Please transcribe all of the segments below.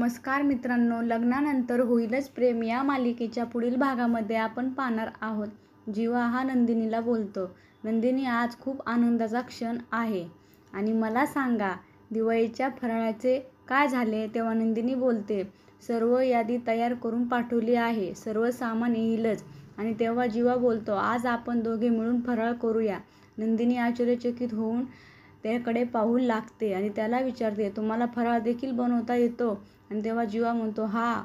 नमस्कार मित्रांनो, लग्नानंतर होईलच प्रेम या मालिकेच्या पुढील भागामध्ये आपण पाहणार आहोत. जीवा हा नंदिनीला बोलतो, नंदिनी आज खूप आनंदाचा क्षण आहे आणि मला सांगा दिवाळीच्या फराळाचे काय झाले. तेव्हा नंदिनी बोलते, सर्व यादी तयार करून पाठवली आहे, सर्व सामान येईलच. आणि तेव्हा जीवा बोलतो, आज आपण दोघे मिळून फराळ करूया. नंदिनी आश्चर्यचकित होऊन त्याकडे पाहू लागते आणि त्याला विचारते, तुम्हाला फराळ देखील बनवता येतो. आणि तेव्हा जीवा म्हणतो, हा,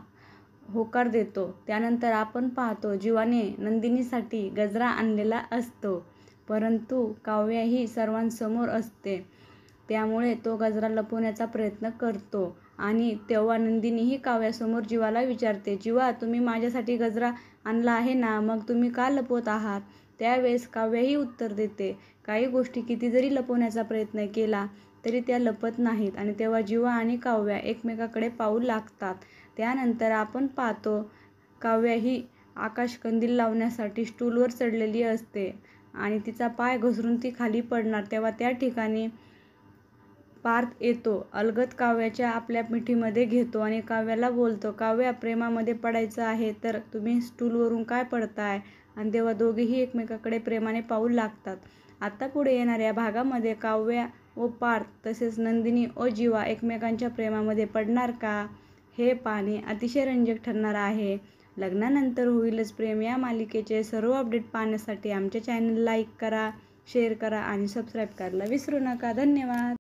होकार देतो. त्यानंतर आपण पाहतो जीवाने नंदिनीसाठी गजरा आणलेला असतो, परंतु काव्या ही सर्वांसमोर असते, त्यामुळे तो गजरा लपवण्याचा प्रयत्न करतो. आणि तेव्हा नंदिनीही काव्यासमोर जीवाला विचारते, जीवा, तुम्ही माझ्यासाठी गजरा आणला आहे ना, मग तुम्ही का लपवत आहात. त्यावेळेस काव्याही उत्तर देते, काही गोष्टी किती जरी लपवण्याचा प्रयत्न केला तरी त्या लपत नाहीत. आणि तेव्हा जीवा आणि काव्या एकमेकाकडे पाहू लागतात. त्यानंतर आपण पाहतो काव्या ही आकाशकंदील लावण्यासाठी स्टूलवर चढलेली असते आणि तिचा पाय घसरून ती खाली पडणार. तेव्हा त्या ठिकाणी पार्थ येतो, अलगद काव्याच्या आपल्या मिठीमध्ये घेतो आणि काव्याला बोलतो, काव्या, प्रेमामध्ये पडायचं आहे तर तुम्ही स्टूलवरून काय पडताय. आणि तेव्हा दोघेही एकमेकाकडे प्रेमाने पाहू लागतात. आता पुढे येणाऱ्या भागामध्ये काव्या व पार्थ तसेच नंदिनी व जीवा एकमेकांच्या प्रेमामध्ये पडणार का, हे पाहणे अतिशय रंजक ठरणार आहे. लग्नानंतर होईलच प्रेम या मालिकेचे सर्व अपडेट पाहण्यासाठी आमच्या चॅनल लाईक करा, शेअर करा आणि सबस्क्राईब करायला विसरू नका. धन्यवाद.